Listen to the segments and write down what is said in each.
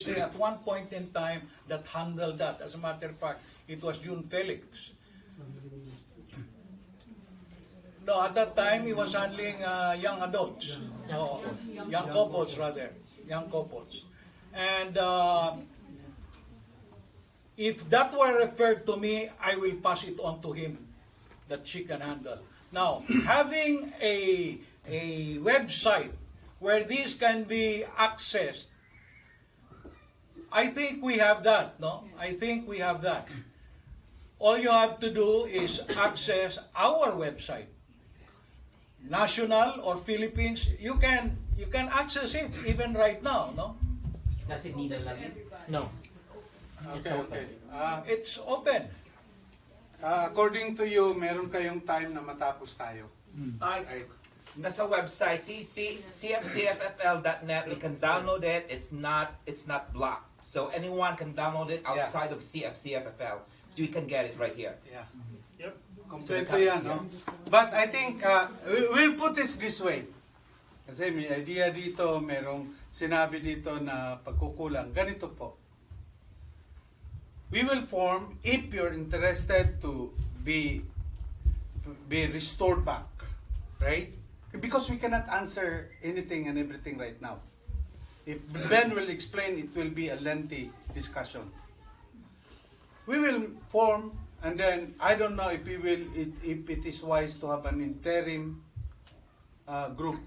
At one point in time that handled that. As a matter of fact, it was June Felix. No, at that time he was handling young adults, young couples rather, young couples. And if that were referred to me, I will pass it on to him that she can handle. Now, having a website where this can be accessed, I think we have that, no? I think we have that. All you have to do is access our website. National or Philippines, you can access it even right now, no? Does it need a login? No. Okay. It's open. According to you, meron kayong time na matapos tayo. Ay, nasa website CFCFFL.net. You can download it. It's not blocked, so anyone can download it outside of CFCFFL. You can get it right here. Yeah. Yep. Kompleto yan, no? But I think, we'll put this way. Kasi may idea dito, merong sinabi dito na pagkukulang. Ganito po. We will form, if you're interested to be restored back, right? Because we cannot answer anything and everything right now. If Ben will explain, it will be a lengthy discussion. We will form, and then I don't know if if it is wise to have an interim group.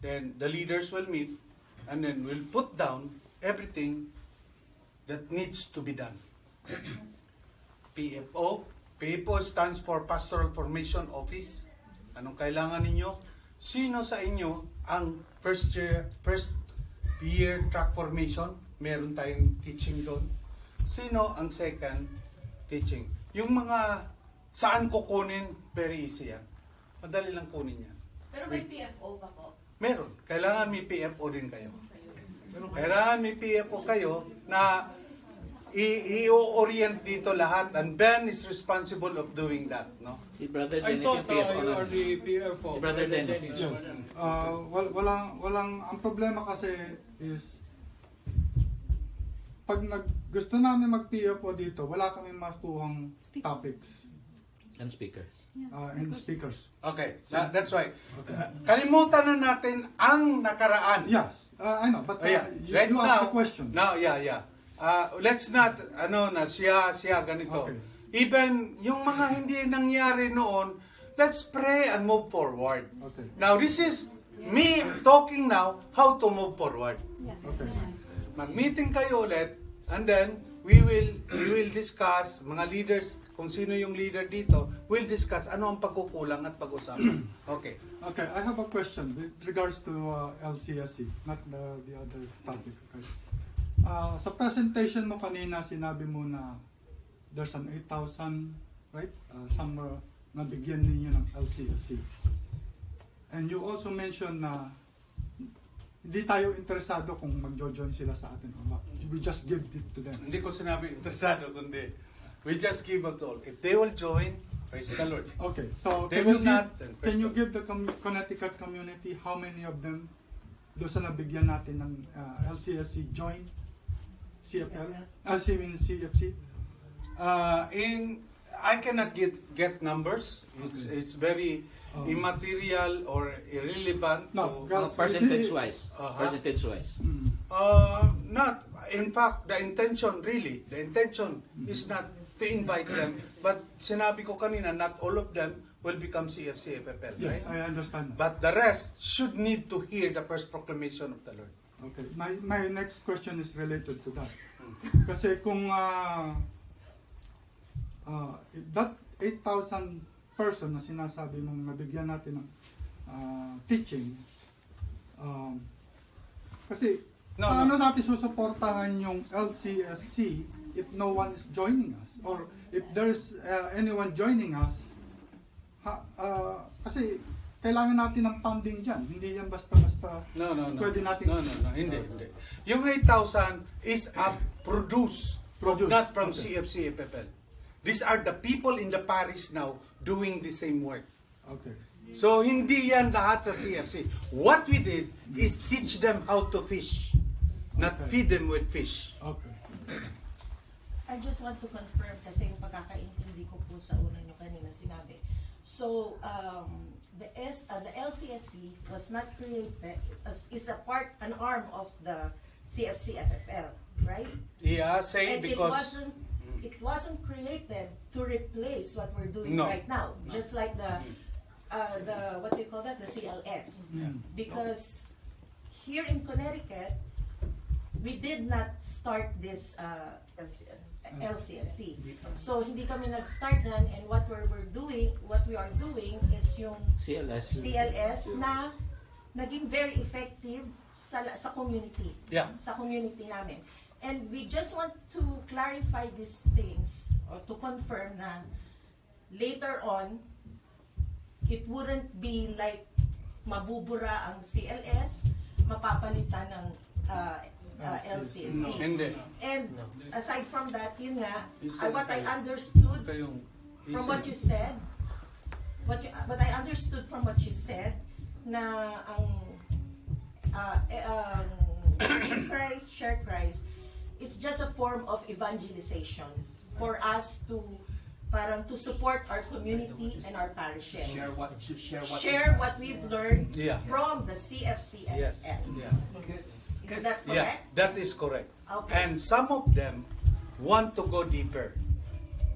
Then the leaders will meet, and then we'll put down everything that needs to be done. PFO stands for Pastoral Formation Office. Anong kailangan ninyo? Sino sa inyo ang first year track formation? Meron tayong teaching doon. Sino ang second teaching? Yung mga saan kukunin, very easy yan. Madali lang kunin yan. Pero may PFO pa po. Meron. Kailangan may PFO din kayo. Kailangan may PFO kayo na i-orient dito lahat, and Ben is responsible of doing that, no? Si Brother I Dennis thought yung PFO you na. are the PFO. Si Brother Dennis. Yes. Ang problema kasi is pag gusto namin mag-PFO dito, wala kami makuhang topics And speakers. and speakers. Okay, that's right. Kalimutan na natin ang nakaraan. Yes, I know, but Yeah. you Right asked now, the question. Now, yeah. Let's not, siya, ganito. Okay. Even yung mga hindi nangyari noon, let's pray and move forward. Okay. Now, this is me talking now how to move forward. Okay. Mag-meeting kayo ulit, and then we will discuss, mga leaders, kung sino yung leader dito, we'll discuss ano ang pagkukulang at pag-usapan. Okay. Okay, I have a question with regards to LCSC, not the other topic. Okay. Sa presentation mo kanina, sinabi mo na there's an 8,000, right? Somewhere na bigyan ninyo ng LCSC. And you also mentioned na hindi tayo interesado kung mag-join sila sa atin o ba. We just give it to them. Hindi ko sinabi interesado, kundi we just give it all. If they will join, praise the Lord. Okay, so They will not, then can you praise give the Connecticut community how many of them doon sa nabigyan natin ng LCSC join CFL? CFC? I cannot get numbers. It's very immaterial or irrelevant. No, to, because Percentage-wise. Uh-huh. Percentage-wise. not. In fact, the intention is not to invite them. But sinabi ko kanina, not all of them will become CFCFFL, right? Yes, I understand. But the rest should need to hear the first proclamation of the Lord. Okay, my next question is related to that. Kasi kung that 8,000 person na sinasabi mong nabigyan natin ng teaching, kasi paano natin susuportahan yung LCSC if no one is joining us? Or if there's anyone joining us, kasi kailangan natin ng funding dyan. Hindi yan basta-basta No. pwede natin. No, hindi. Yung 8,000 is produced, not from CFCFFL. These are the people in the parish now doing the same work. Okay. So, hindi yan lahat sa CFC. What we did is teach them how to fish. not Okay. feed them with fish. Okay. I just want to confirm kasi yung pagkakaintindi ko po sa una nyo kanina sinabi. So, the LCSC was not created, is an arm of the CFCFFL, right? Yeah, say And because it wasn't created to replace what we're doing No. right now. Just like the what do you call that? The CLS. Because here in Connecticut, we did not start this LCSC. So hindi kami nag-start nan, and what we are doing is yung CLS na naging very effective sa community. Yeah. Sa community namin. And we just want to clarify these things or to confirm na later on it wouldn't be like mabubura ang CLS, mapapalitan ng LCSC. no, hindi. And aside from that, yun nga, Isa what I na understood Kayong from what you said, what I understood from what you said, na ang share Christ is just a form of evangelization for us to parang to support our community and our parishes. Share what we've learned Yeah. from the CFCFFL. Yes. Yeah. Is that Yeah, correct? that is correct. Okay. And some of them want to go deeper,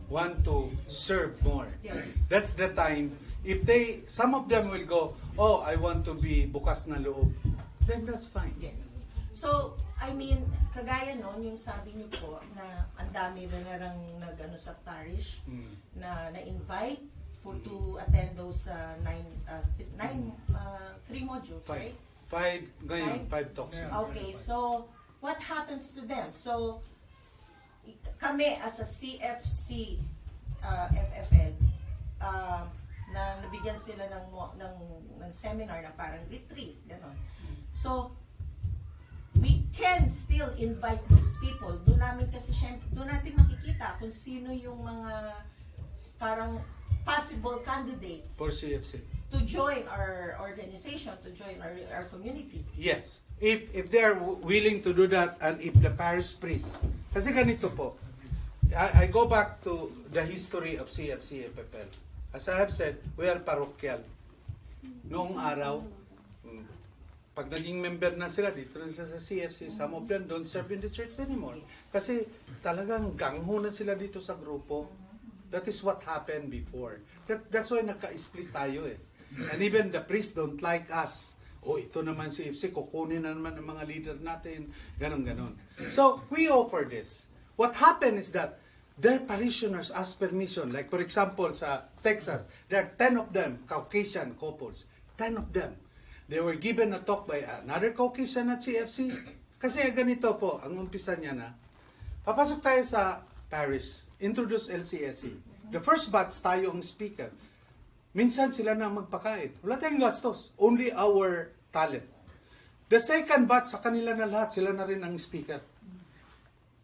want to serve more. Yes. That's the time. If some of them will go, oh, I want to be bukas na loob, then that's fine. Yes. So, I mean, kagaya nun, yung sabi niyo po na ang dami na narang nag-ano sa parish na na-invite to attend those three modules, right? Ngayon, Five? 5 talks. Okay, so what happens to them? So, kami as a CFC FFL, na nabigyan sila ng seminar na parang retreat, gano'n. So, we can still invite those people. Doon natin makikita kung sino yung mga parang possible candidates For CFC. to join our organization, to join our community. Yes. If they are willing to do that, and if the parish priest, kasi ganito po, I go back to the history of CFCFFL. As I have said, we are parochial. Noong araw, pag naging member na sila dito na sa CFC, some of them don't serve in the church anymore. Kasi talagang gangho na sila dito sa grupo. That is what happened before. That's why nagka-split tayo eh. And even the priests don't like us. O ito naman si CFC, kukunin na naman ang mga leader natin. Ganon. So, we offer this. What happened is that their parishioners ask permission. Like for example, sa Texas, there are 10 of them, Caucasian couples. 10 of them. They were given a talk by another Caucasian at CFC. Kasi ganito po, ang umpisa niya na, papasok tayo sa parish, introduce LCSC. The first batch tayo ang speaker. Minsan sila na magpakait. Wala tayong gastos. Only our talent. The second batch, sa kanila na lahat, sila na rin ang speaker.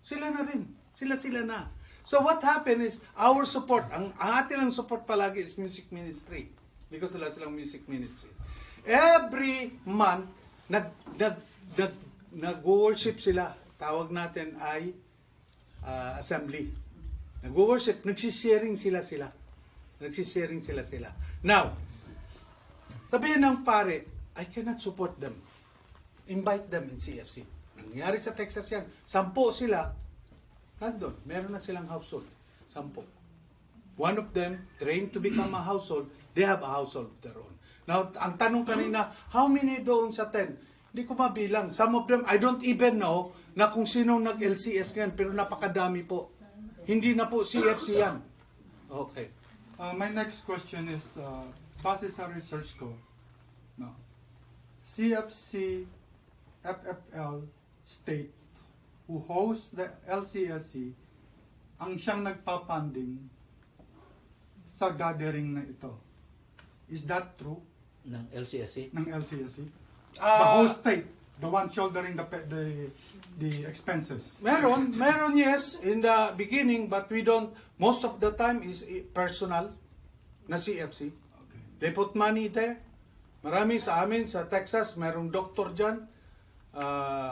Sila na rin. Sila na. So what happened is, our support, ang atin lang support palagi is music ministry. Because wala silang music ministry. Every month, nag-worship sila. Tawag natin ay assembly. Nag-worship, nagsisharing sila. Nagsisharing sila. Now, sabihin ng pare, I cannot support them. Invite them in CFC. Nangyari sa Texas yan. 10 sila, nandun. Meron na silang household. 10. One of them, trained to become a household, they have a household of their own. Now, ang tanong kanina, how many doon sa 10? Hindi ko mabilang. Some of them, I don't even know na kung sinong nag-LCS ngayon, pero napakadami po. Hindi na po CFC yan. Okay. My next question is, base sa research ko, no, CFC FFL state who hosts the LCSC ang siyang nagpa-funding sa gathering na ito. Is that true? Ng LCSC. Ng LCSC? The whole state, the one shouldering the expenses. Meron yes, in the beginning, but we don't, most of the time is personal na CFC. Okay. They put money there. Marami sa amin, sa Texas, merong doktor dyan.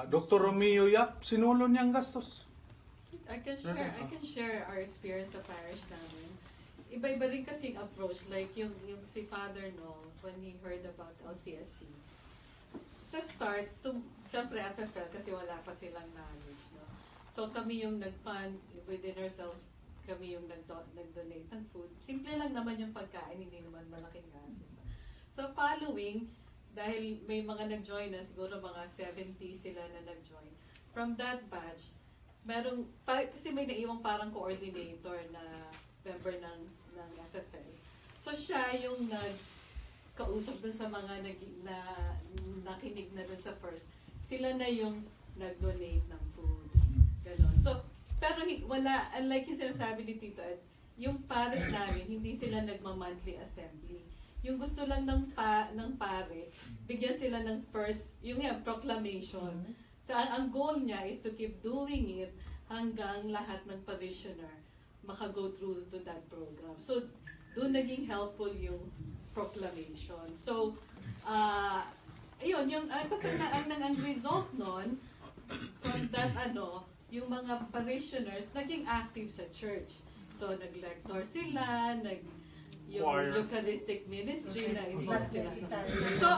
Dr. Romeo Yap, sinulo niyang gastos. I can share our experience sa parish namin. Iba-iba rin kasing approach, like yung si Father Noel, when he heard about LCSC. Sa start, syempre FFL kasi wala pa silang knowledge, no? So kami yung nag-fund within ourselves, kami yung nag-donate ng food. Simple lang naman yung pagkain, hindi naman malaking gastos. So following, dahil may mga nag-join na, siguro mga 70 sila na nag-join. From that batch, kasi may naiwang parang coordinator na member ng FFL. So siya yung nagkausap dun sa mga nakinig na dun sa first. Sila na yung nag-donate ng food. Ganon. So, pero wala, unlike yung sinasabi ni Tito Ed, yung parish namin, hindi sila nagma-monthly assembly. Yung gusto lang ng pare, bigyan sila ng first, yung proclamation. So, ang goal niya is to keep doing it hanggang lahat ng parishioner maka-go through to that program. So, doon naging helpful yung proclamation. So, ayun, ang result nun, from that, yung mga parishioners, naging active sa church. So, nag-lector sila, yung Eucharistic ministry na involved sila. So,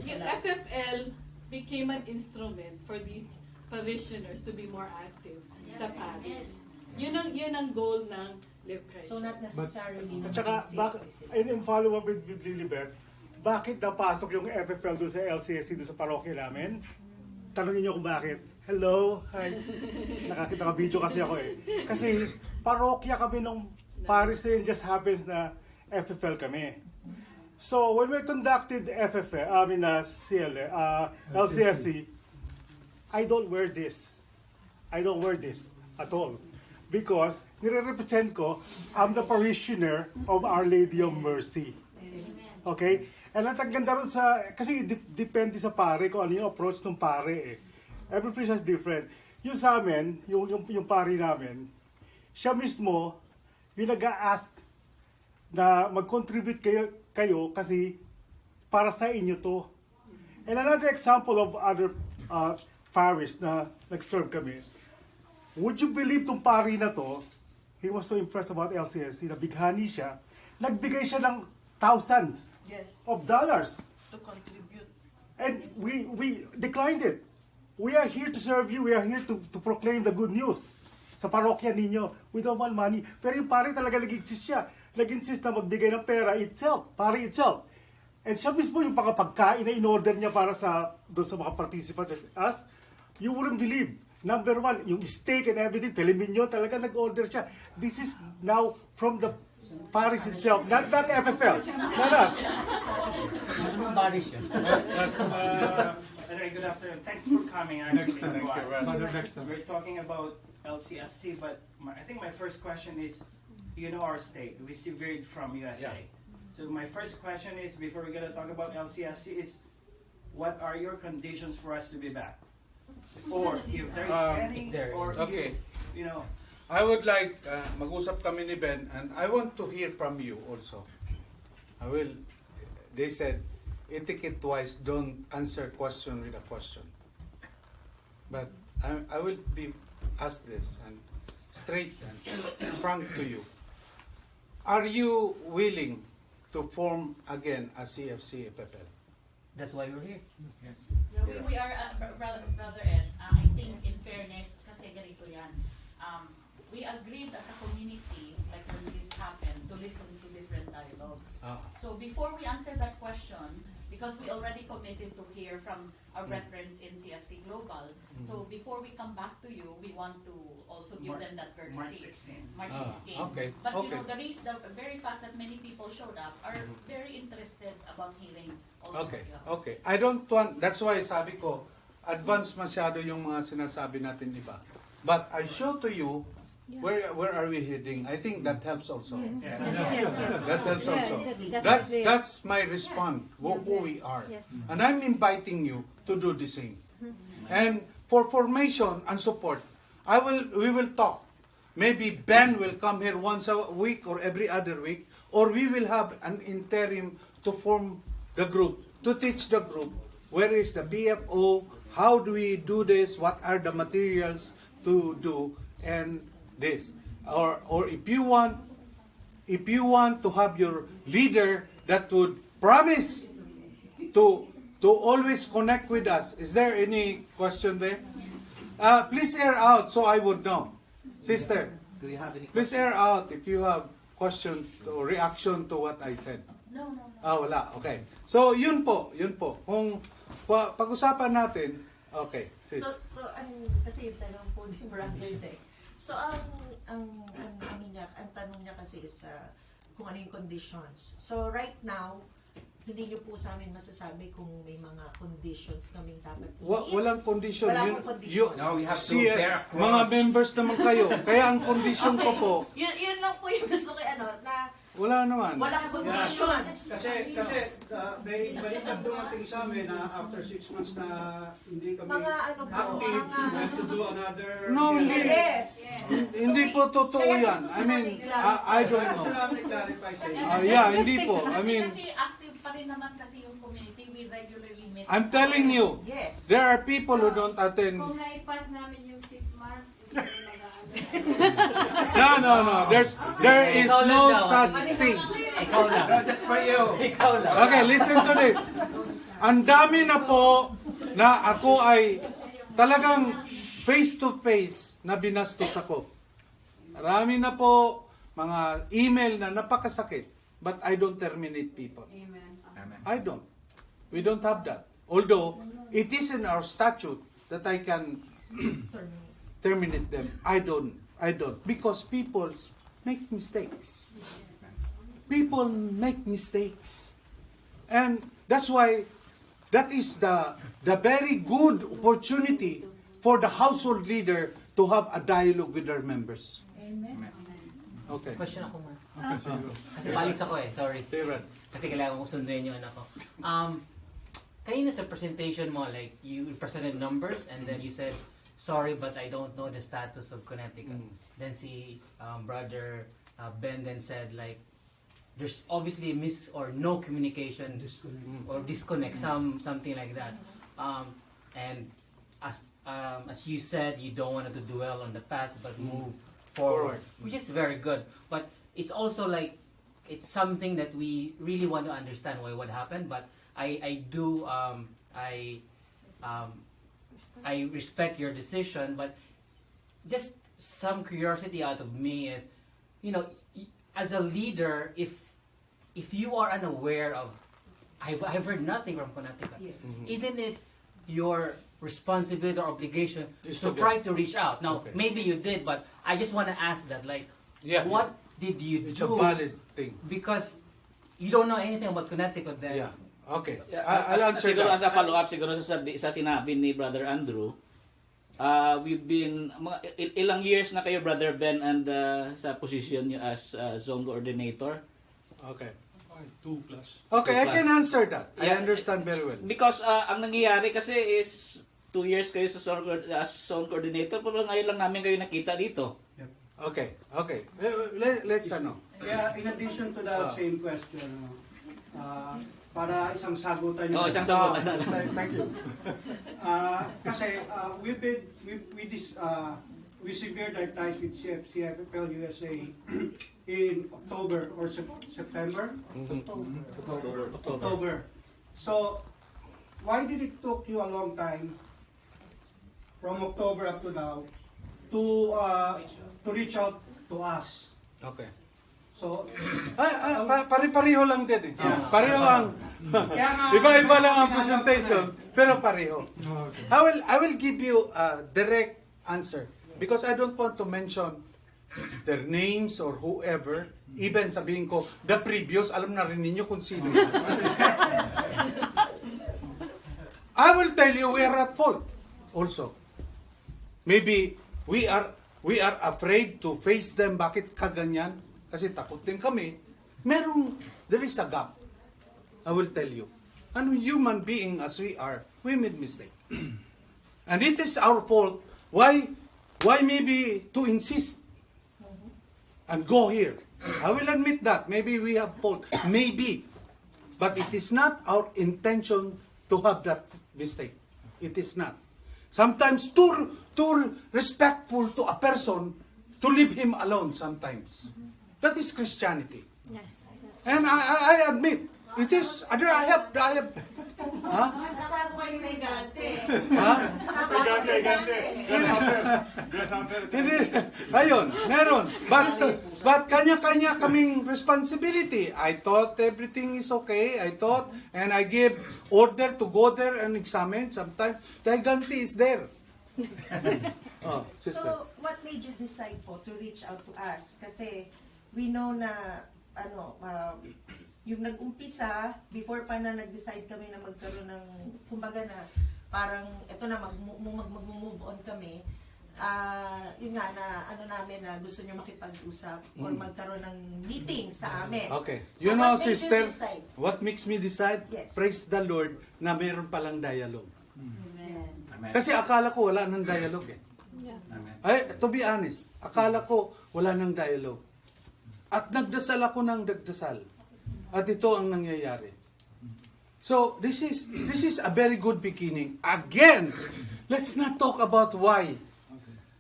yung FFL became an instrument for these parishioners to be more active sa parish. Yun ang goal ng Live Christ. So not necessarily At saka, in follow up with Lilibet, bakit napasok yung FFL doon sa LCSC, doon sa parokya namin? Tanungin niyo kung bakit. Hello, hi. Nakakita ka video kasi ako eh. Kasi parokya kami nung parish na yun, just happens na FFL kami. So when we conducted LCSC, I don't wear this. I don't wear this at all. Because nire-represent ko, I'm the parishioner of Our Lady of Mercy. Okay? And ang ganda rin kasi depende sa pare kung ano yung approach ng pare eh. Every priest is different. Yung sa amin, yung pare namin, siya mismo, yung nag-a-ask na mag-contribute kayo kasi para sa inyo to. And another example of other parish na nag-serve kami, would you believe tong pari na to, he was so impressed about LCSC, nabighani siya, nagbigay siya ng thousands of dollars. To contribute. And we declined it. We are here to serve you. We are here to proclaim the good news sa parokya ninyo. We don't want money. Pero yung pari talaga nag-insist siya. Nag-insist na magbigay ng pera itself, pari itself. And siya mismo yung pagkain na in-order niya para doon sa mga participants as you wouldn't believe. Number one, yung steak and everything, Peliminyo, talaga nag-order siya. This is now from the parish itself, not FFL, not us. Parish yun. Good afternoon. Thanks for coming. Next time. Next time. We're talking about LCSC, but I think my first question is, you know our state. We severed from USA. Yeah. So my first question is, before we're gonna talk about LCSC, is what are your conditions for us to be back? Or if there's any, or Okay. if, you know, I would like, mag-usap kami ni Ben, and I want to hear from you also. They said, etiquette-wise, don't answer question with a question. But I will be asked this, and straight and frank to you. Are you willing to form again a CFCFFL? That's why we're here. yes. We are, Brother Ed, I think in fairness, kasi ganito yan, we agreed as a community, like when this happened, to listen to different dialogues. So before we answer that question, because we already committed to hear from our brethren in CFC Global, so before we come back to you, we want to also give them that March courtesy. 16. March 16. Okay, But you know, okay. the very fact that many people showed up are very interested about hearing also Okay, what you have to okay. I don't want, that's why sabi ko, advance masyado yung mga sinasabi natin iba. But I show to you, where are we heading? I think that helps also. That helps also. That's my response, who we are. And I'm inviting you to do the same. And for formation and support, we will talk. Maybe Ben will come here once a week or every other week, or we will have an interim to form the group, to teach the group where is the BFO, how do we do this, what are the materials to do, and this. Or if you want to have your leader that would promise to always connect with us. Is there any question there? Please air out so I would know. Sister, Do you have any please air out if you have question or reaction to what I said. No, no, no. Wala. Okay. So, yun po. Kung pag-usapan natin, okay, sis. So kasi yung tanong po ni Brandon eh. So ang tanong niya kasi is kung ano yung conditions. So right now, hindi niyo po sa amin masasabi kung may mga conditions kaming dapat Walang condition. Wala Yun- pong condition. No, we have to See, bear a cross. mga members naman kayo. Kaya ang condition ko po, Yun lang po yung gusto ko na wala naman. walang conditions. Kasi may balikan dumating sa amin na after 6 months na hindi kami Mga ano po, active, mga- we have to do another... No, hindi. Yes. Hindi po totoo Kaya yan. gusto ko I mean, na I don't Gusto know. namin i-clarify sa inyo. Yeah, hindi po. I mean, Kasi active pa rin naman kasi yung community. We regularly meet. I'm telling you, Yes. there are people who don't attend. Kung naipas namin yung 6 months, hindi kami No. There is no such thing. Ikaw lang. Just for you. Ikaw lang. Okay, listen to this. Ang dami na po na ako ay talagang face-to-face na binastos ako. Marami na po mga email na napakasakit. But I don't terminate people. Amen. I don't. We don't have that. Although, it is in our statute that I can terminate them. I don't. Because people make mistakes. People make mistakes. And that's why that is the very good opportunity for the household leader to have a dialogue with their members. Okay. Question ako ma. Okay, siguro. Kasi balis ako eh, sorry. Kasi kailangan kong sunduin yung anak ko. Kanina sa presentation mo, like, you presented numbers and then you said, sorry, but I don't know the status of Connecticut. Then si brother Ben then said, like, there's obviously miss or no communication or disconnect, something like that. And as you said, you don't want to dwell on the past but move forward, which is very good. But it's also like it's something that we really want to understand what happened. But I respect your decision. But just some curiosity out of me is, you know, as a leader, if you are unaware of, I've heard nothing from Connecticut. Yes. Isn't it your responsibility or obligation Is to to try to reach out? Now, Okay. maybe you did, but I just want to ask that, like, Yeah. what did you It's a do? valid thing. Because you don't know anything about Connecticut then. Yeah. Okay. Yeah, I'll answer siguro that. as a follow-up, siguro sa sinabi ni Brother Andrew, we've been, ilang years na kayo, Brother Ben, and sa position niyo as zone coordinator? Okay. 2 plus. Okay, I 2 can plus. answer that. I Yeah. understand very well. Because ang nangyayari kasi is 2 years kayo sa as zone coordinator, pero ngayon lang namin kayo nakita dito. Okay. Let's ano. Kaya in addition to the same question, para isang sagutan Oo, isang sagutan na lang. Thank you. Kasi we severed our ties with CFCFFL USA in October or September? October. So, why did it took you a long time from October up to now to reach out to us? Okay. So, Pare-pareho lang din eh. Yeah. Pareho ang kaya nga, iba-iba lang ang presentation, pero pareho. Okay. I will give you a direct answer because I don't want to mention their names or whoever. Even sabihin ko, the previous, alam na rin ninyo kung sino. I will tell you we are at fault also. Maybe we are afraid to face them. Bakit kaganyan? Kasi takot din kami. There is a gap. I will tell you. And human being as we are, we made mistake. And it is our fault. Why maybe to insist and go here? I will admit that. Maybe we have fault. Maybe. But it is not our intention to have that mistake. It is not. Sometimes too respectful to a person to leave him alone sometimes. That is Christianity. Yes. And I admit, it is, I have, ha? Ha? Hindi, ayun, meron. But kanya-kanya kaming responsibility. I thought everything is okay. I thought, and I gave order to go there and examine. Sometimes, the ganti is there. Oh, sister. So, what made you decide po to reach out to us? Kasi we know na yung nag-umpisa, before pa na nag-decide kami na magkaroon ng, kumbaga na, parang, ito na, mag-move on kami, yun nga na, namin na gusto nyo makipag-usap or magkaroon ng meeting sa amin. Okay. So, You know, what made sister, you decide? what makes me decide? Yes. Praise the Lord na mayroon palang dialogue. Amen. Kasi akala ko wala nang dialogue eh. Ay, to be honest, akala ko wala nang dialogue. At nagdasal ako ng nagdasal. At ito ang nangyayari. So, this is a very good beginning. Again, let's not talk about why.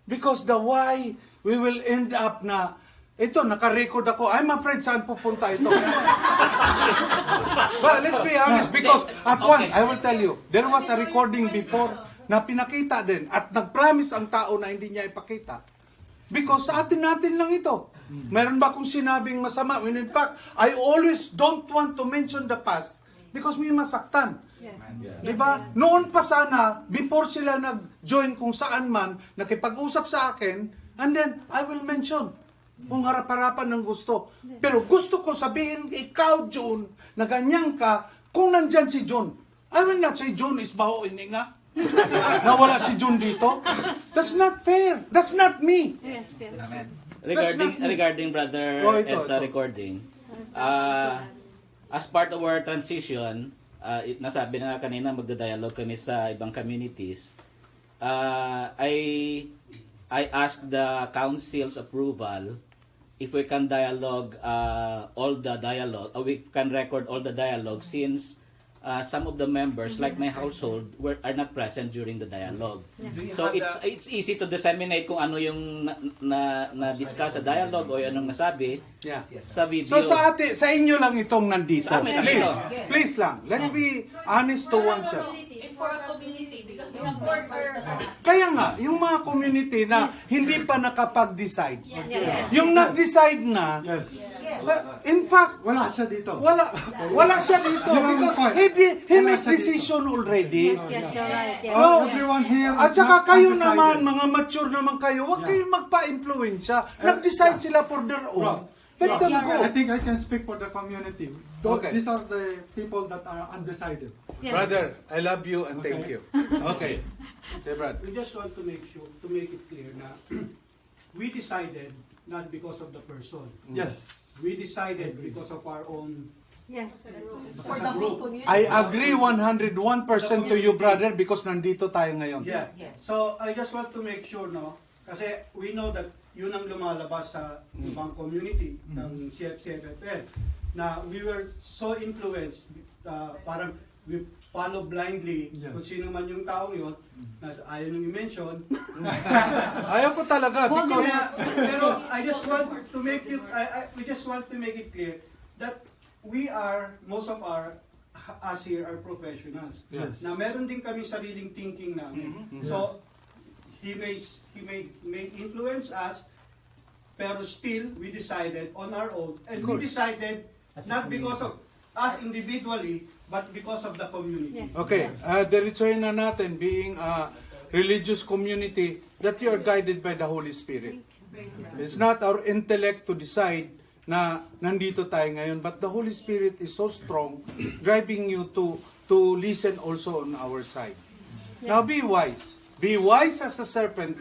Because the why, we will end up na, ito, naka-record ako. I'm afraid saan pupunta ito. But let's be honest, because at once, I will tell you, there was a recording before na pinakita din at nag-promise ang tao na hindi niya ipakita. Because sa atin-natin lang ito. Meron ba akong sinabing masama? When in fact, I always don't want to mention the past because may masaktan. Yes. Diba? Noon pa sana, before sila nag-join kung saan man, nakipag-usap sa akin, and then I will mention kung harap-harapan ng gusto. Pero gusto ko sabihin, ikaw, John, na ganyan ka, kung nandyan si John. I will not say John is baho ininga. Nawala si John dito. That's not fair. That's not me. Yes, yes. Regarding brother Ed's recording, as part of our transition, nasabi na nga kanina magda-dialogue kami sa ibang communities. I asked the council's approval if we can dialogue all the dialogue, or we can record all the dialogue since some of the members, like my household, are not present during the dialogue. So it's easy to disseminate kung ano yung na-discuss sa dialogue o anong nasabi sa video. So sa inyo lang itong nandito. Sa amin lang ito. Please lang. Let's be honest to oneself. It's for a community because we have workers that are Kaya nga, yung mga community na hindi pa nakapag-decide. Yes. Yung nag-decide na, Yes. in fact, Wala siya dito. wala siya dito because he made decision already. Yes, you're right. Yes. Oh, Everyone here At is saka not kayo undecided. naman, mga mature naman kayo, huwag kayong magpa-influensya. Nag-decide sila for their own. Let them go. I think I can speak for the community. Okay. These are the people that are undecided. Yes. Brother, I love you and thank Okay. you. Okay. Say, Brad. We just want to make it clear na we decided not because of the person. Yes. We decided because of our own Yes. For the whole community. I agree 101% to you, brother, because nandito tayo ngayon. Yes. Yes. So I just want to make sure, no, kasi we know that yun ang lumalabas sa ibang community ng CFCFFL na we were so influenced, parang we follow blindly kung sino man yung tao yun na ayaw nung i-mention. Ayaw ko talaga because Pero I just want to make it, we just want to make it clear that most of us here are professionals. Yes. Na meron din kami sariling thinking namin. So, he may influence us, pero still, we decided on our own. And we decided not because of us individually, but because of the community. Yes. okay, diretsohin na natin being a religious community that you are guided by the Holy Spirit. It's not our intellect to decide na nandito tayo ngayon, but the Holy Spirit is so strong, driving you to listen also on our side. Now be wise. Be wise as a serpent,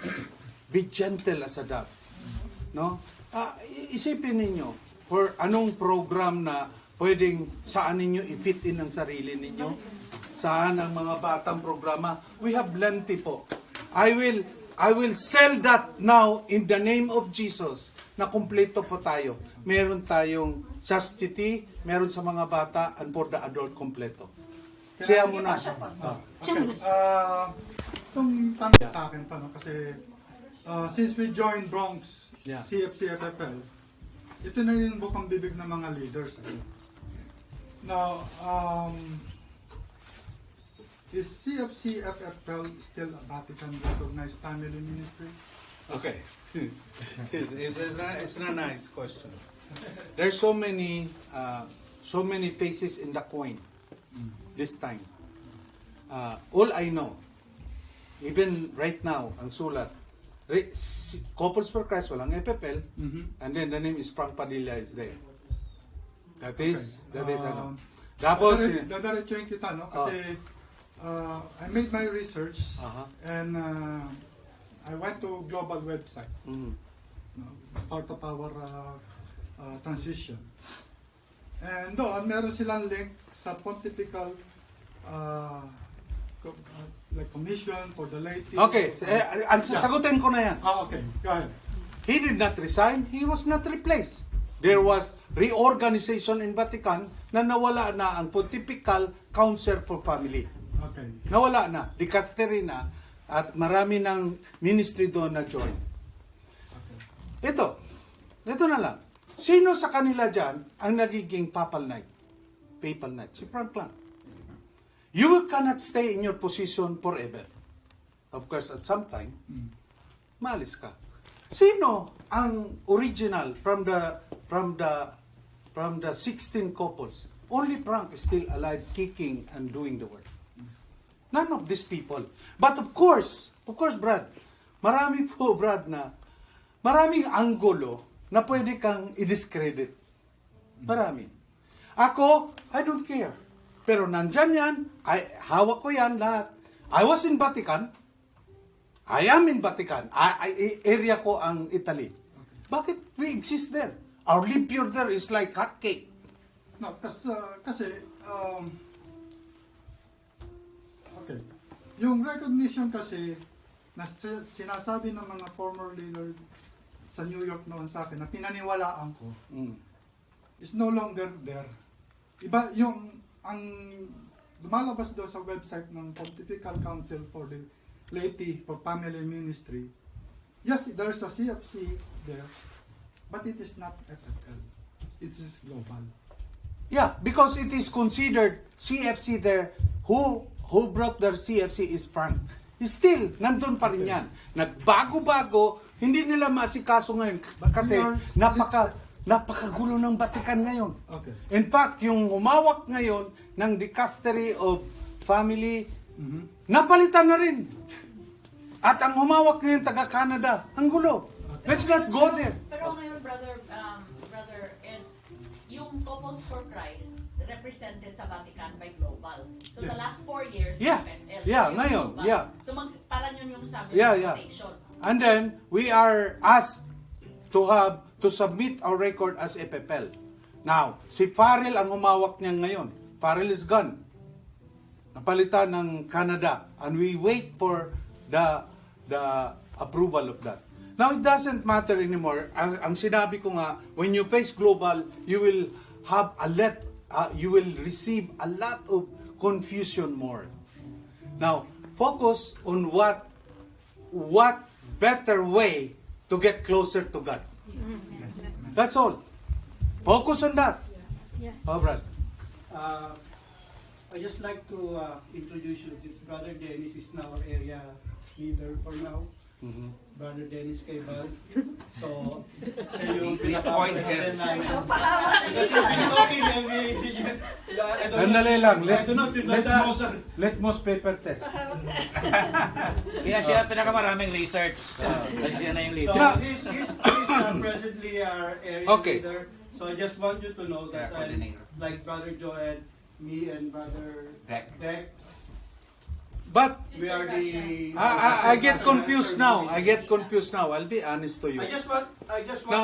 be gentle as a dove. No? Isipin ninyo, for anong program na pwedeng saan ninyo i-fit in ang sarili ninyo? Saan ang mga batang programa? We have plenty po. I will sell that now in the name of Jesus na kumpleto po tayo. Meron tayong chastity, meron sa mga bata, and for the adult kumpleto. Siya muna. Okay. Itong tanong sa akin to, no? Kasi since we joined Bronx Yeah. CFCFFL, ito na yung bukang bibig ng mga leaders. Now, is CFCFFL still a Vatican-recognized family ministry? Okay. It's a nice question. There's so many faces in the coin this time. All I know, even right now, ang sulat, Couples for Christ, walang FFL, and then the name is Frank Padilla is there. That is ano. Tapos, Dadaretsuhin kita, no? Kasi I made my research and I went to global website. No, part of our transition. And doon, meron silang link sa pontifical like commission for the laity. okay, ang sasagutin ko na yan. Okay, go ahead. He did not resign, he was not replaced. There was reorganization in Vatican na nawala na ang Pontifical Council for Family. Okay. Nawala na, dicastery na, at marami ng ministry doon na join. Ito na lang. Sino sa kanila dyan ang nagiging papal knight? Papal knight. Si Frank lang. You cannot stay in your position forever. Of course, at some time, maalis ka. Sino ang original from the 16 couples? Only Frank is still alive, kicking and doing the work. None of these people. But of course, Brad, maraming anggulo na pwede kang i-discredit. Marami. Ako, I don't care. Pero nandyan yan, hawak ko yan lahat. I was in Vatican. I am in Vatican. Area ko ang Italy. Bakit we exist there? Our live here there is like hotcake. No, kasi okay. Yung recognition kasi na sinasabi ng mga former leader sa New York noon sa akin na pinaniwalaan ko is no longer there. Iba yung ang lumalabas doon sa website ng Pontifical Council for the Laity for Family Ministry. Yes, there's a CFC there, but it is not FFL. It is global. Yeah, because it is considered CFC there. Who brought their CFC is Frank. Still, nandun pa rin yan. Nagbago-bago, hindi nila maasikaso ngayon kasi napakagulo ng Vatican ngayon. Okay. In fact, yung humawak ngayon ng Dicastery of Family, napalitan na rin. At ang humawak ngayon taga-Canada, ang gulo. Let's not go there. Pero ngayon, brother Ed, yung Couples for Christ represented sa Vatican by Global. So the last 4 years, Yeah. FFL, Yeah, yung ngayon, Global. yeah. So parang yun yung sabi Yeah, ng yeah. station. And then, we are asked to submit our record as FFL. Now, si Farrell ang humawak niya ngayon. Farrell is gone. Napalitan ng Canada. And we wait for the approval of that. Now, it doesn't matter anymore. Ang sinabi ko nga, when you face global, you will have you will receive a lot of confusion more. Now, focus on what better way to get closer to God. That's all. Focus on that. Yes. Oh, Brad. I just like to introduce you. This Brother Dennis is now our area leader for now. Brother Dennis Caybal. So, siya yung pinaka-president namin. Because you've been talking and Sandali lang. I don't know if you know that. Letmos paper test. Kaya siya pinakamaraming research. Kasi siya na yung So, leader. he's presently our area Okay. leader. So, I just want you to know that Coordinator. like Brother Joel, me and Brother Deck. But we are the... I get confused now. I'll be honest to you. I just want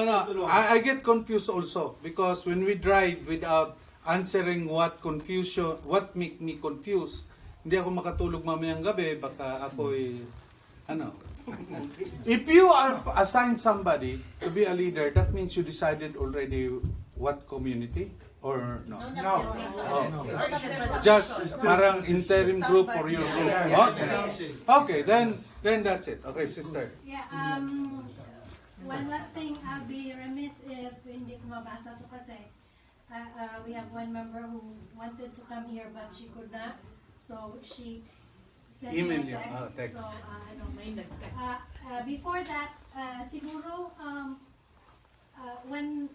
No, you to know. I get confused also because when we drive without answering what make me confused, hindi ako makatulog mamayang gabi, baka ako'y, If you are assigned somebody to be a leader, that means you decided already what community, Or no? No. Oh. No. Just parang interim group or your group. Okay, then that's it. Okay, sister. Yeah, one last thing, I'll be remiss if hindi ko mabasa to kasi we have one member who wanted to come here but she could not. So she sent Email me you. a text. Text. So I don't know. Before that, siguro one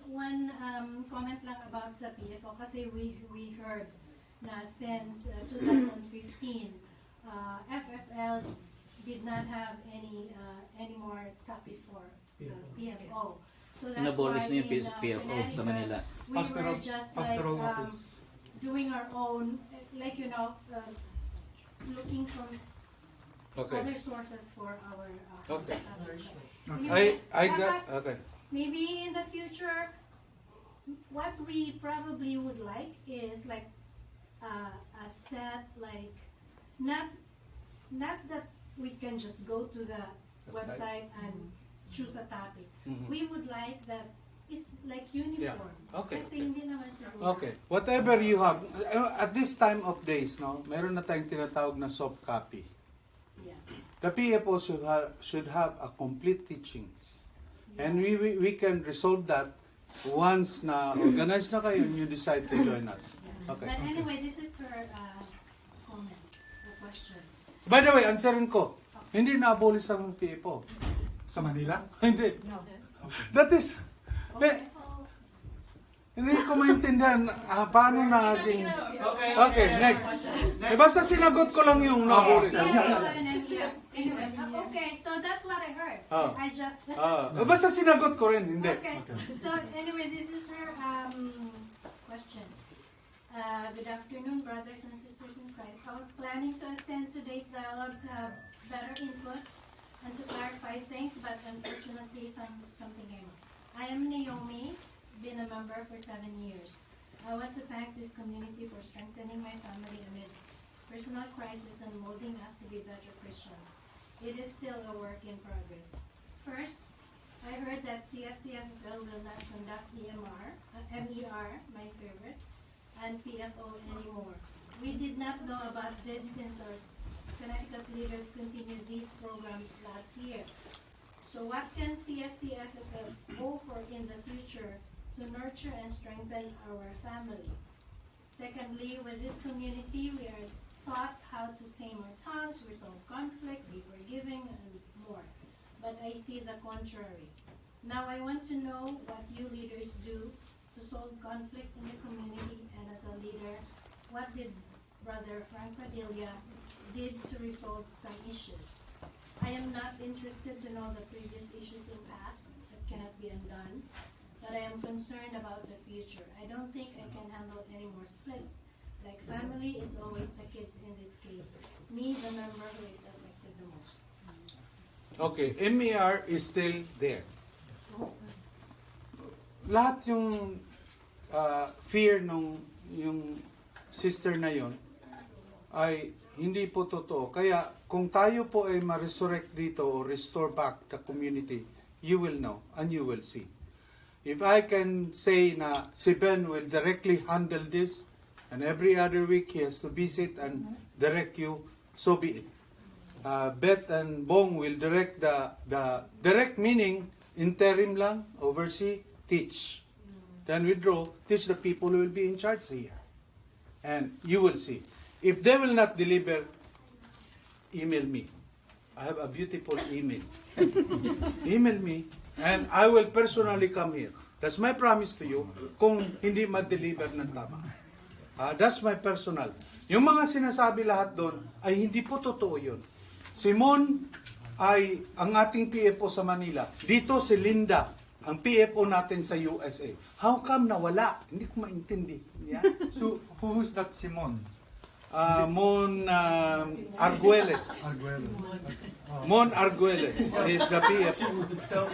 comment lang about sa PFO kasi we heard na since 2015 FFL did not have any more copies for PFO. So that's Inabolish why na yung in PFO sa Manila. we were just Pastoral like office. doing our own, like looking from Okay. other sources for our Okay. Anyway, I got okay. maybe in the future, what we probably would like is like a set, like not that we can just go to the website and choose a topic. We would like that it's like uniform. Okay. Kasi hindi naman siguro. Okay. Whatever you have, at this time of days, no, meron na tayong tinatawag na soft copy. Yeah. The PFO should have a complete teachings. And we can resolve that once na organize na kayo and you decide to join us. Okay. But anyway, this is her comment, or question. By the way, answerin ko. Hindi na-abolish ang PFO. Sa Manila? Hindi. That is, hindi ko maintindihan paano naging... Okay, next. Basta sinagot ko lang yung na-abolish. Okay, so that's what I heard. I just... Basta sinagot ko rin, hindi. Okay. So anyway, this is her question. Good afternoon, brothers and sisters in Christ. I was planning to attend today's dialogue to have better input and to clarify things, but unfortunately something came up. I am Naomi, been a member for 7 years. I want to thank this community for strengthening my family amidst personal crisis and molding us to be better Christians. It is still a work in progress. First, I heard that CFCFFL will not conduct MER, my favorite, and PFO anymore. We did not know about this since our Connecticut leaders continued these programs last year. So what can CFCFFL go for in the future to nurture and strengthen our family? Secondly, with this community, we are taught how to tame our tongues, resolve conflict, be forgiving, and more. But I see the contrary. Now I want to know what you leaders do to solve conflict in the community, and as a leader, what did Brother Frank Padilla did to resolve some issues? I am not interested to know the previous issues in past that cannot be undone, but I am concerned about the future. I don't think I can handle any more splits. Like family, it's always the kids in this case. Me, the member who is affected the most. Okay, MER is still there. Lahat yung fear nung yung sister na yon ay hindi po totoo. Kaya kung tayo po ay ma-resurrect dito or restore back the community, you will know and you will see. If I can say na si Ben will directly handle this and every other week he has to visit and direct you, so be it. Beth and Bong will direct the direct meaning interim lang, oversee, teach. Then withdraw, teach the people who will be in charge here. And you will see. If they will not deliver, email me. I have a beautiful email. Email me, and I will personally come here. That's my promise to you kung hindi ma-deliver ng tama. That's my personal. Yung mga sinasabi lahat doon ay hindi po totoo yun. Si Mon ay ang ating PFO sa Manila. Dito si Linda, ang PFO natin sa USA. How come nawala? Hindi ko maintindihan. Yeah? So, who's that Simon? Mon Arguelles. Mon Arguelles is the PFO. So,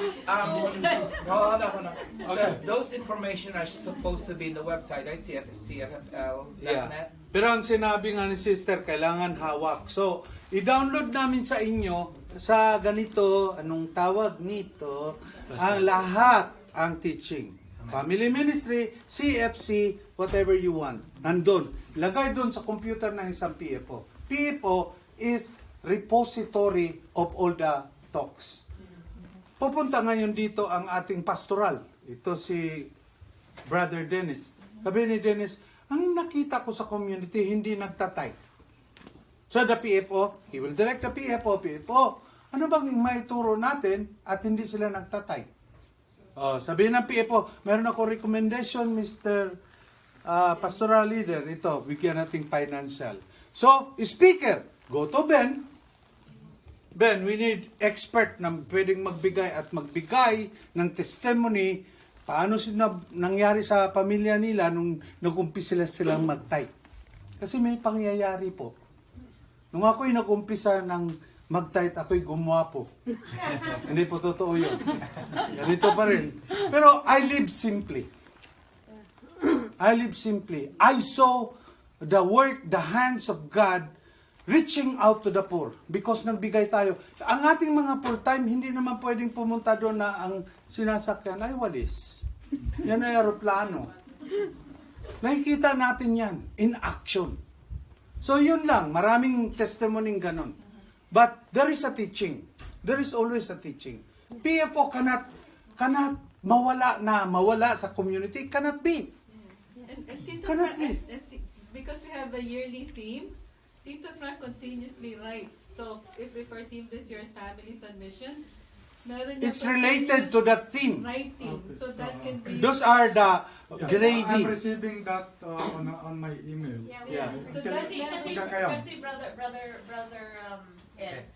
hold on. So, those information are supposed to be in the website, right? CFCFFL.net. Yeah. Pero ang sinabi nga ni sister, kailangan hawak. So, i-download namin sa inyo sa ganito, anong tawag nito, ang lahat ang teaching. Family Ministry, CFC, whatever you want. Nandun. Lagay doon sa computer ng isang PFO. PFO is repository of all the talks. Pupunta ngayon dito ang ating pastoral. Ito si Brother Dennis. Sabi ni Dennis, ang nakita ko sa community, hindi nagtatype. So the PFO, he will direct the PFO, ano bang maituro natin at hindi sila nagtatype? Sabihin ng PFO, meron ako recommendation, Mr. Pastoral Leader, ito, bigyan nating financial. So, speaker, go to Ben. Ben, we need expert na pwedeng magbigay at magbigay ng testimony paano nangyari sa pamilya nila nung nag-umpisa silang mag-type. Kasi may pangyayari po. Nung ako'y nag-umpisa ng mag-type, ako'y gumwapo. Hindi po totoo yun. Ganito pa rin. Pero I live simply. I live simply. I saw the work, the hands of God reaching out to the poor because nagbigay tayo. Ang ating mga full-time, hindi naman pwedeng pumunta doon na ang sinasakyan ay walis. Yan ay aeroplano. Nakikita natin yan in action. So yun lang, maraming testimony ganon. But there is a teaching. There is always a teaching. PFO cannot mawala sa community. Cannot be. Cannot be. Because we have a yearly theme, Tito Frank continuously writes. So if our theme this year is Families on Mission, it's related to that theme. Writing. So that can be. Those are the gravy. I'm receiving that on my email. Yeah. So that's Kasi brother Ed,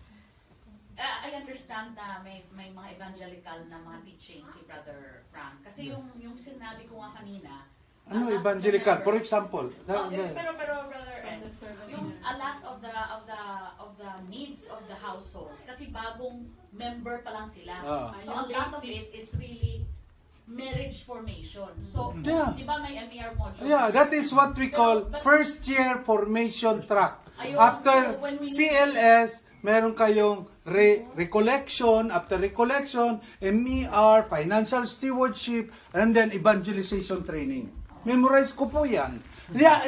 I understand na may mga evangelical na mga teaching si Brother Frank. Kasi yung sinabi ko nga kanina, Ano evangelical? For example. Pero Brother Ed, yung a lot of the needs of the households. Kasi bagong member pa lang sila. So a lot of it is really marriage formation. So, Yeah. di ba may MER module? Yeah, that is what we call first year formation track. After CLS, meron kayong recollection, after recollection, MER, financial stewardship, and then evangelization training. Memorize ko po yan.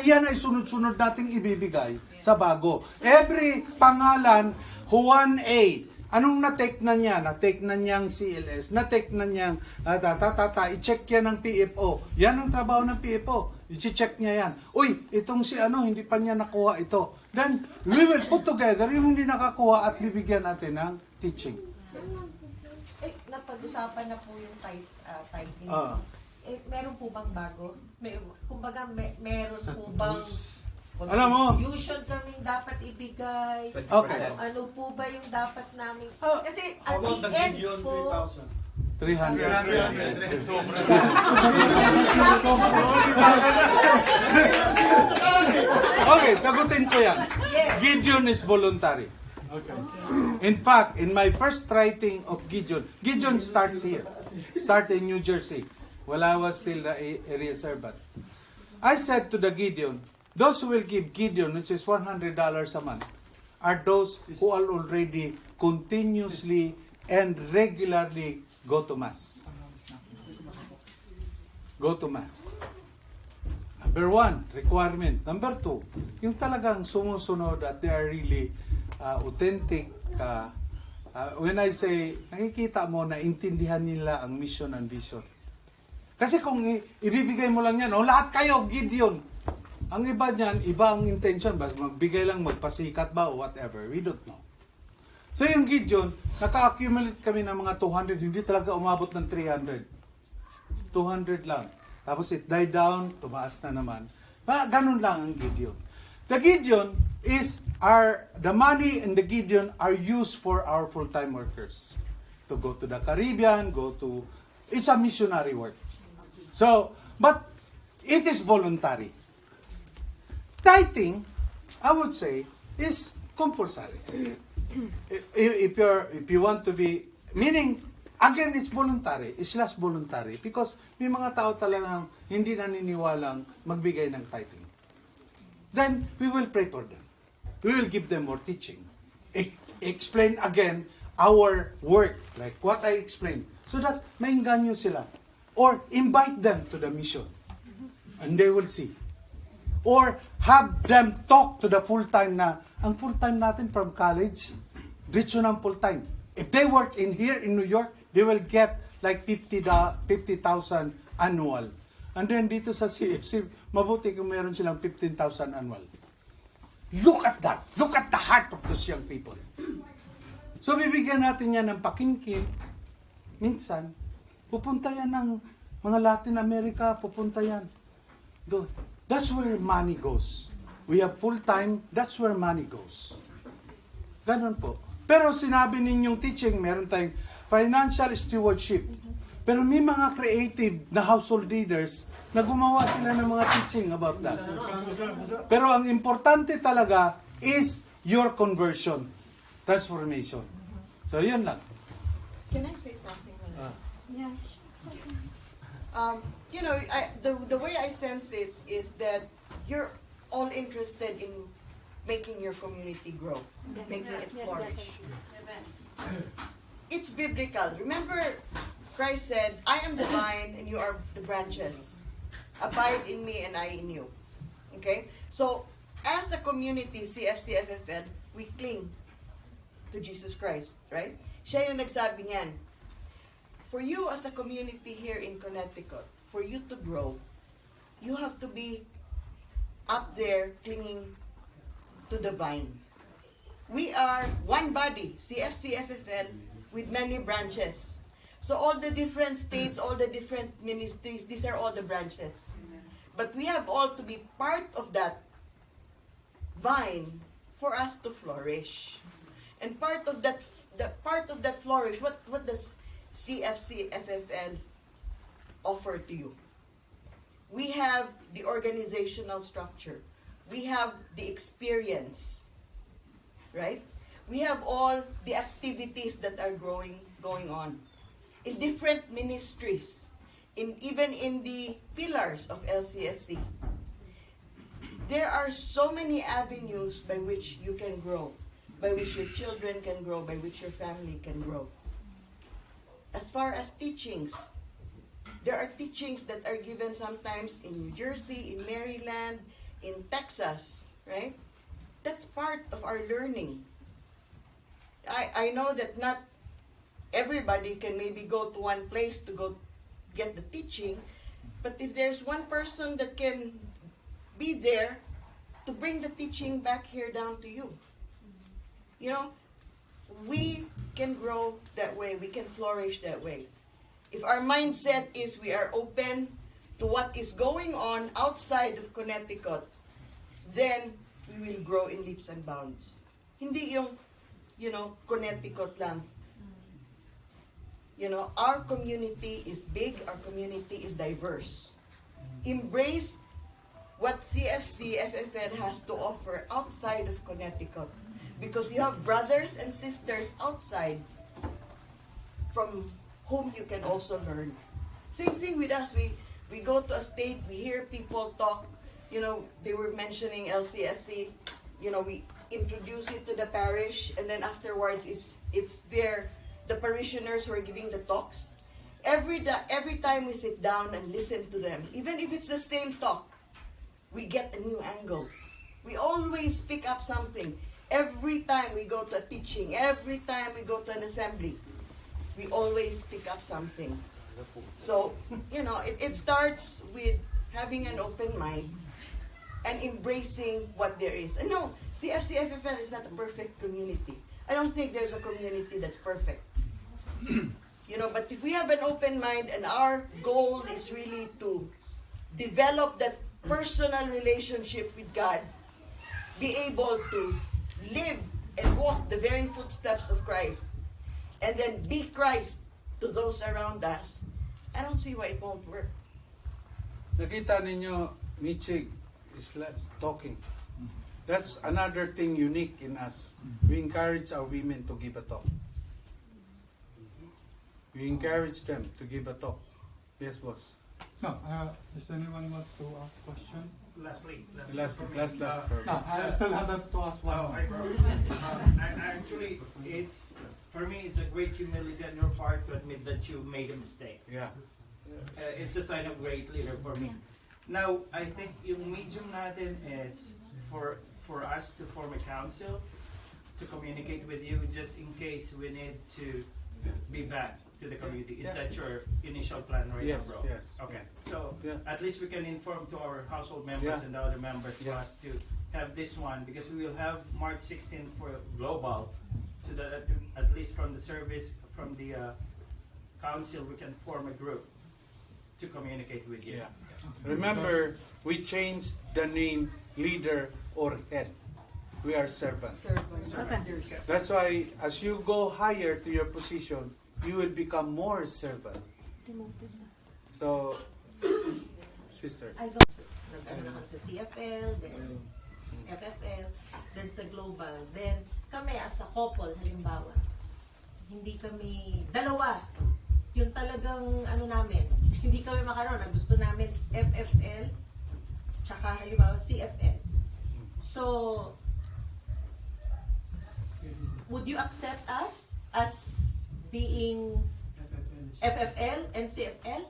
Yan ay sunod-sunod nating ibibigay sa bago. Every pangalan, Juan A. Anong na-take na niya? Na-take na niyang CLS. Na-take na niyang i-check yan ng PFO. Yan ang trabaho ng PFO. I-check niya yan. Uy, itong si hindi pa niya nakuha ito. Then, we will put together yung hindi nakakuha at bibigyan natin ng teaching. Napag-usapan na po yung typing. Meron po bang bago? Kumbaga, meron po bang Alam mo, contribution kaming dapat ibigay? Okay. Ano po ba yung dapat namin? Oh. Kasi How at about the the end Gideon po, 3,000? 300. Okay, sagutin ko yan. Yes. Gideon is voluntary. Okay. In fact, in my first writing of Gideon starts here. Start in New Jersey. While I was still a reservant. I said to the Gideon, those who will give Gideon, which is $100 a month, are those who are already continuously and regularly go to Mass. Go to Mass. Number one, requirement. Number two, yung talagang sumusunod at they are really authentic. When I say, nakikita mo na intindihan nila ang mission and vision. Kasi kung ibibigay mo lang yan, lahat kayo, Gideon. Ang iba niyan, iba ang intention. Magbigay lang, magpasikat ba, o whatever. We don't know. So yung Gideon, naka-accumulate kami ng mga 200, hindi talaga umabot ng 300. 200 lang. Tapos it died down, tumaas na naman. Ganun lang ang Gideon. The Gideon is the money in the Gideon are used for our full-time workers. To go to the Caribbean, it's a missionary work. So, but it is voluntary. Tithing, I would say, is compulsory. If you want to be, meaning, again, it's voluntary, it's less voluntary, because may mga tao talagang hindi naniniwalang magbigay ng tithing. Then, we will pray for them. We will give them more teaching. Explain again our work, like what I explained, so that mainganyo sila. Or invite them to the mission. And they will see. Or have them talk to the full-time na, ang full-time natin from college, dito ng full-time. If they work in here in New York, they will get like 50,000 annual. And then dito sa CFC, mabuti kung meron silang 15,000 annual. Look at that. Look at the heart of those young people. So bibigyan natin yan ng pakimkim. Minsan, pupunta yan ng mga Latin America, pupunta yan. Doon. That's where money goes. We have full-time, that's where money goes. Ganon po. Pero sinabi ninyong teaching, meron tayong financial stewardship. Pero may mga creative na household leaders na gumawa sila ng mga teaching about that. Pero ang importante talaga is your conversion, transformation. So yun lang. Can I say something? Yeah. You know, the way I sense it is that you're all interested in making your community grow, making it flourish. It's biblical. Remember, Christ said, I am the vine and you are the branches. Abide in me and I in you. Okay? So, as a community, CFCFFL, we cling to Jesus Christ, right? Siya yung nagsabi niyan. For you as a community here in Connecticut, for you to grow, you have to be up there clinging to the vine. We are one body, CFCFFL, with many branches. So all the different states, all the different ministries, these are all the branches. But we have all to be part of that vine for us to flourish. And part of that flourish, what does CFCFFL offer to you? We have the organizational structure. We have the experience, right? We have all the activities that are going on in different ministries, even in the pillars of LCSC. There are so many avenues by which you can grow, by which your children can grow, by which your family can grow. As far as teachings, there are teachings that are given sometimes in New Jersey, in Maryland, in Texas, right? That's part of our learning. I know that not everybody can maybe go to one place to go get the teaching, but if there's one person that can be there to bring the teaching back here down to you, you know, we can grow that way, we can flourish that way. If our mindset is we are open to what is going on outside of Connecticut, then we will grow in leaps and bounds. Hindi yung, Connecticut lang. Our community is big, our community is diverse. Embrace what CFCFFL has to offer outside of Connecticut. Because you have brothers and sisters outside from whom you can also learn. Same thing with us. We go to a state, we hear people talk, they were mentioning LCSC, we introduce it to the parish, and then afterwards it's the parishioners who are giving the talks. Every time we sit down and listen to them, even if it's the same talk, we get a new angle. We always pick up something. Every time we go to a teaching, every time we go to an assembly, we always pick up something. So, it starts with having an open mind and embracing what there is. And no, CFCFFL is not a perfect community. I don't think there's a community that's perfect. But if we have an open mind and our goal is really to develop that personal relationship with God, be able to live and walk the very footsteps of Christ, and then be Christ to those around us, I don't see why it won't work. Nakita ninyo, Michig is talking. That's another thing unique in us. We encourage our women to give a talk. We encourage them to give a talk. Yes, boss. No, does anyone want to ask question? Lastly. Last. No, I still have to ask one. Actually, for me, it's a great humility on your part to admit that you made a mistake. Yeah. It's a sign of great leader for me. Now, I think yung medium natin is for us to form a council to communicate with you just in case we need to be back to the community. Is that your initial plan right Yes, now, bro? yes. Okay. So Yeah. at least we can inform to our household members Yeah. and the other members for Yeah. us to have this one because we will have March 16 for global, so that at least from the service, from the council, we can form a group to communicate with you. Yeah. Remember, we changed the name leader or head. We are servants. That's why as you go higher to your position, you will become more servant. So, sister. I go nag-ano naman sa CFL, then FFL, then sa global. Then kami as a couple, halimbawa, hindi kami, dalawa, yung talagang ano namin, hindi kami makaroon. Ang gusto namin FFL, tsaka halimbawa CFL. So, would you accept us as being FFL and CFL?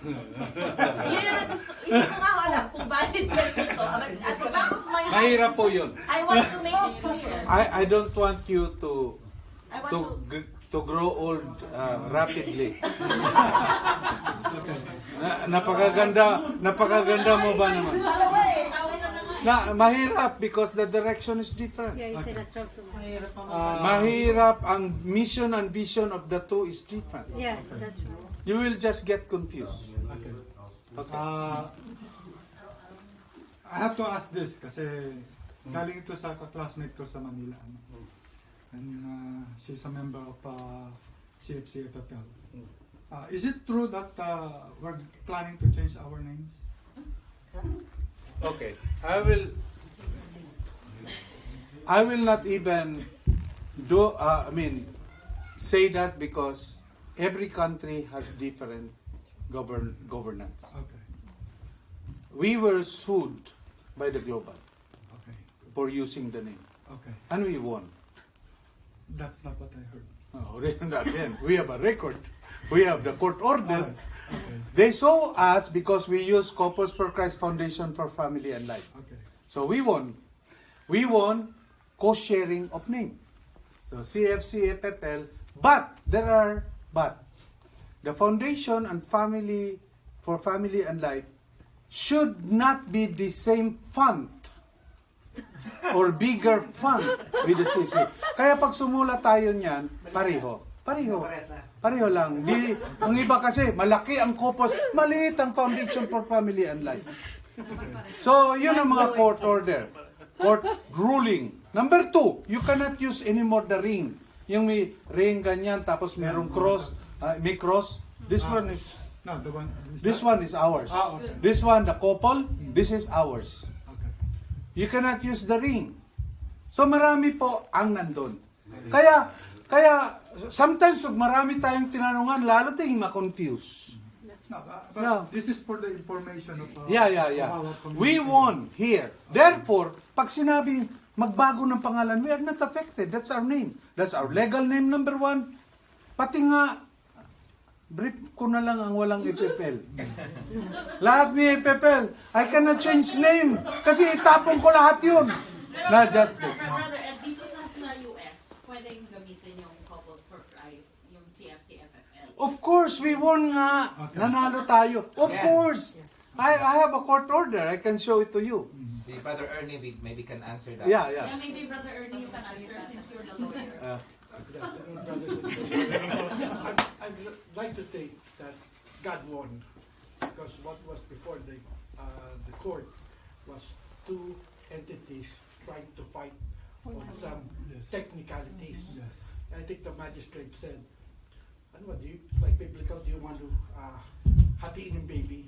Yun yung gusto. Hindi ko nga alam kung valid question to. At the back of my Mahirap po yun. I want to make it clear. I don't want you to I want to grow old rapidly. Napakaganda mo ba naman? Mahirap because the direction is different. Yeah, you cannot stop too much. Mahirap ang mission and vision of the two is different. Yes, that's right. You will just get confused. Okay. I have to ask this kasi galing ito sa classmate ko sa Manila. And she's a member of CFCFFL. Is it true that we're planning to change our names? Okay. I will not even say that because every country has different governance. Okay. We were sued by the global Okay. for using the name. Okay. And we won. That's not what I heard. Oh, again, we have a record. We have the court order. Okay. They saw us because we use Couples for Christ Foundation for Family and Life. Okay. So we won. We won co-sharing of name. So CFCFFL, but the foundation and family for family and life should not be the same font or bigger font with the CFC. Kaya pag sumula tayo niyan, pareho lang. Ang iba kasi, malaki ang Couples, maliit ang Foundation for Family and Life. So, yun ang mga court order. Court ruling. Number 2, you cannot use anymore the ring. Yung may ring ganyan, tapos merong cross, may cross. This one is, No, the one. this one is ours. Okay. This one, the couple, this is ours. Okay. You cannot use the ring. So marami po ang nandun. Kaya sometimes pag marami tayong tinanungan, lalo tayong ma-confuse. No, but No. this is for the information of Yeah. of our community. We won here. Therefore, pag sinabing magbago ng pangalan, we are not affected. That's our name. That's our legal name, number 1. Pati nga, brief ko na lang ang walang FFL. Lahat may FFL. I cannot change name. Kasi itapon ko lahat yun. Na just Brother Ed, dito sa US, pwedeng gamitin yung Couples for Christ, yung CFCFFL. Of course, we won nga. Nanalo tayo. Of course. I have a court order. I can show it to you. See, Brother Ernie maybe can answer that. Yeah. Yeah, maybe Brother Ernie, you can answer since you're the lawyer. I'd like to think that God won because what was before the court was two entities trying to fight on some technicalities. Yes. I think the magistrate said, ano, like biblical, do you want to hatiin yung baby?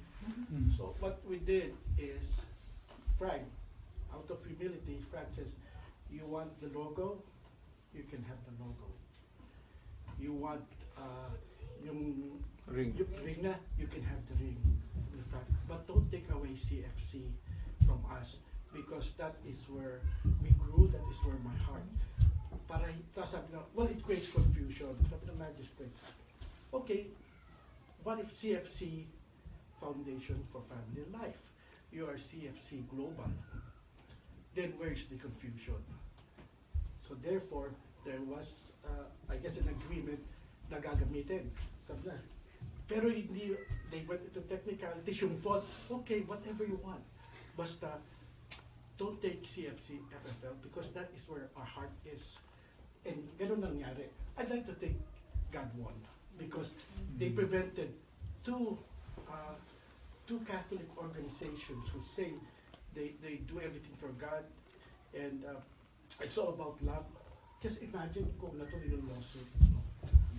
So what we did is, Frank, out of humility, Frank says, you want the logo? You can have the logo. You want yung Ring. yung ring na, you can have the ring. But don't take away CFC from us because that is where we grew, that is where my heart. Para sabi na, well, it creates confusion. Sabi ng magistrate, okay, what if CFC Foundation for Family Life? You are CFC Global. Then where's the confusion? So therefore, there was, I guess, an agreement na gagamitin. Sabi na, pero hindi, they went into technicalities, yung fault, okay, whatever you want. Basta, don't take CFCFFL because that is where our heart is. And ganun nangyari. I'd like to think God won because they prevented two Catholic organizations who say they do everything for God and it's all about love. Just imagine kung natuloy yung lawsuit.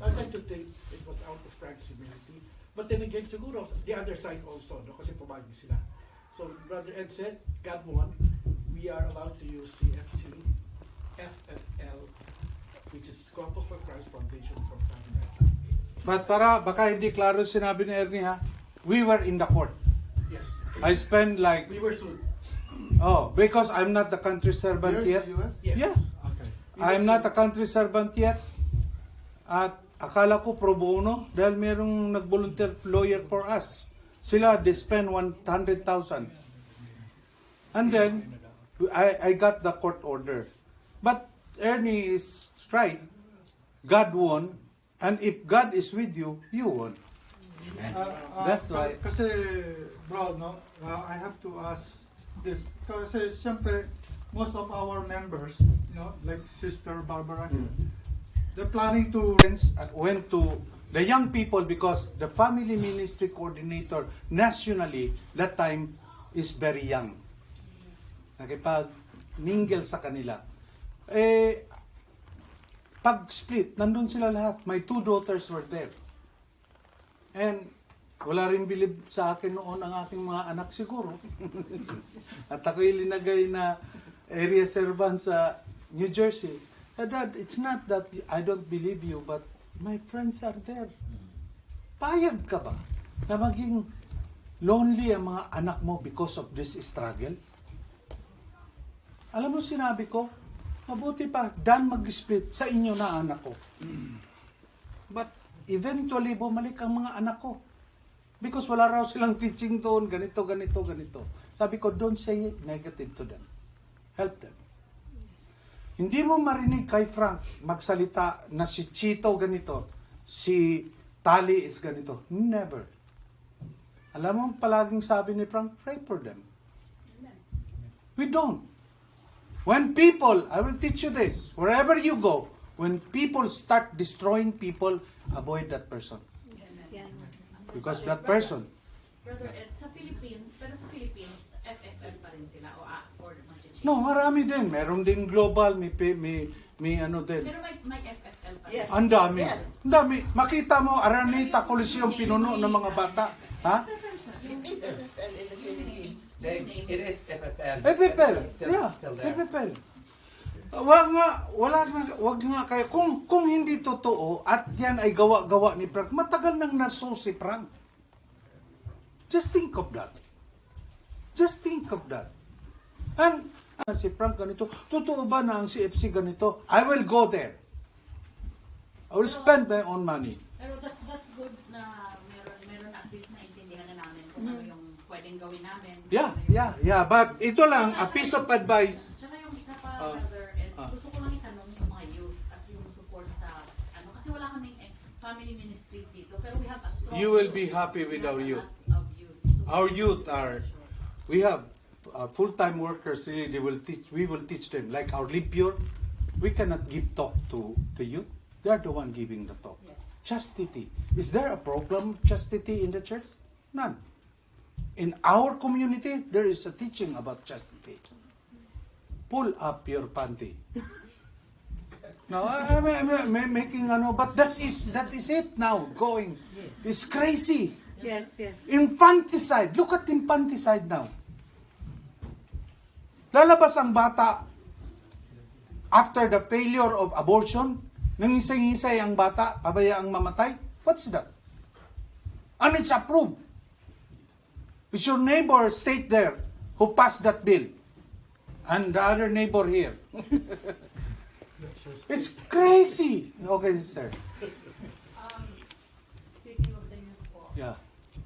I'd like to think it was out of Frank's humility. But then again, siguro, the other side also, no? Kasi pumayag sila. So, Brother Ed said, God won. We are allowed to use CFCFFL, which is Corpus for Christ Foundation for Family Life. But baka hindi klaro sinabi ni Ernie ha. We were in the court. Yes. I spent like, We were sued. oh, because I'm not the country servant Here yet. in the US? Yes. Yeah. Okay. I'm not a country servant yet. At akala ko pro bono dahil merong nag-volunteer lawyer for us. Sila, they spend 100,000. And then, I got the court order. But Ernie is right. God won. And if God is with you, you won. That's why. Kasi, bro, no, I have to ask this. Kasi, siyempre, most of our members, you know, like Sister Barbara here, they're planning to... Went to the young people because the family ministry coordinator nationally that time is very young. Nakipag-mingle sa kanila. Pag-split, nandun sila lahat. My 2 daughters were there. And wala rin bilib sa akin noon ang aking mga anak siguro. At ako'y linagay na area servant sa New Jersey. Dad, it's not that I don't believe you, but my friends are there. Payag ka ba na maging lonely ang mga anak mo because of this struggle? Alam mo sinabi ko, mabuti pa, dan mag-split sa inyo na anak ko. But eventually, bumalik ang mga anak ko. Because wala raw silang teaching doon, ganito, ganito, ganito. Sabi ko, don't say negative to them. Help them. Hindi mo marinig kay Frank magsalita na si Chito ganito, si Tali is ganito. Never. Alam mo, palaging sabi ni Frank, pray for them. We don't. When people, I will teach you this, wherever you go, when people start destroying people, avoid that person. Because that person. Brother Ed, sa Philippines, pero sa Philippines, FFL pa rin sila or mag-change? No, marami din. Meron din global, may ano din. Pero may FFL pa rin. Yes. Ang dami. Yes. Ang dami. Makita mo, Araneta Coliseum pinuno ng mga bata. Ha? It is FFL in the Philippines. It is FFL. FFL. Still, Yeah, still there. FFL. Wag nga kayo. Kung hindi totoo at yan ay gawa-gawa ni Frank, matagal nang naso si Frank. Just think of that. Just think of that. And si Frank ganito, totoo ba na ang CFC ganito? I will go there. I will spend my own money. Pero that's good na meron at least na intindihan na namin kung ano yung pwedeng gawin namin. Yeah. But ito lang, a piece of advice. Tsaka yung isa pa, brother, and gusto ko lang itanong yung mga youth at yung support sa, kasi wala kaming family ministries dito, pero we have a strong You will youth. be happy with We have our a youth. lot of youth. Our youth are, we have full-time workers, really, we will teach them. Like our Limpure, we cannot give talk to the youth. They are the one giving the talk. Yes. Chastity. Is there a problem, chastity in the church? None. In our community, there is a teaching about chastity. Pull up your panty. Now, I'm making but that is it now, going. It's crazy. Yes. Infanticide. Look at infanticide now. Lalabas ang bata after the failure of abortion, nangisay-ngisay ang bata, pabayaang mamatay. What's that? And it's approved. It's your neighbor state there who passed that bill. And the other neighbor here. It's crazy. Okay, sister. Speaking of the youth po, Yeah.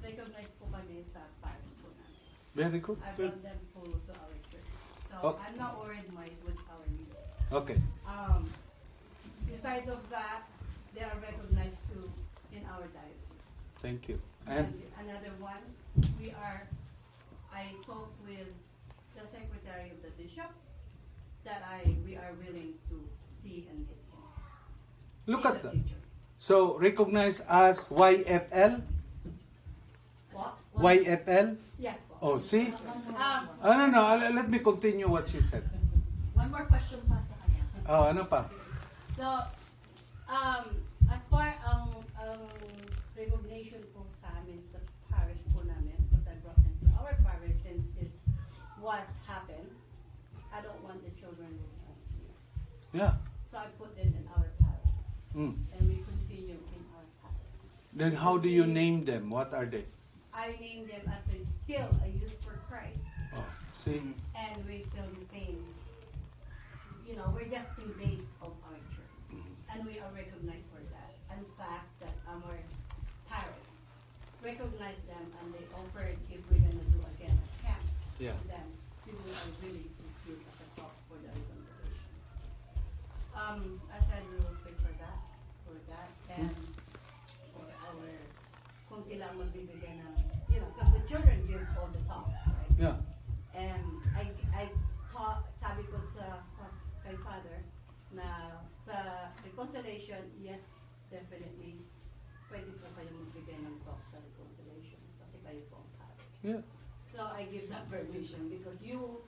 recognize po kami sa parish po namin. Very good. I Good. brought them full to our church. So Okay. I'm not worried with our leader. Okay. Besides of that, they are recognized too in our diocese. Thank you. And And another one, I talked with the secretary of the bishop that we are willing to see and get him. look in at the that. future. So recognized as YFL? What? YFL? Yes po. Oh, see? Um, No. Let me continue what she said. One more question pa sa kanya. Oh, ano pa? So, as far ang recognition po sa amin sa parish po namin, because I brought them to our parish since this was happened, I don't want the children to be confused. Yeah. So I put them in our parish, Mm. and we continue in our parish. Then how do you name them? What are they? I named them as still a youth for Christ, Oh, see? and we're still the same. You know, we're just in base of our church, and we are recognized for that. In fact, that our parish recognized them, and they offered if we're gonna do again a camp Yeah. to them, people are willing to give us a talk for the reconciliations. I said we will pray for that, and for our, kung sila magbibigay ng, you know, because the children give all the talks, right? Yeah. And I taught, sabi ko sa kay Father, na sa reconciliation, yes, definitely, pwede po kayo magbigay ng talk sa reconciliation kasi kayo po ang parish. Yeah. So I give that permission because you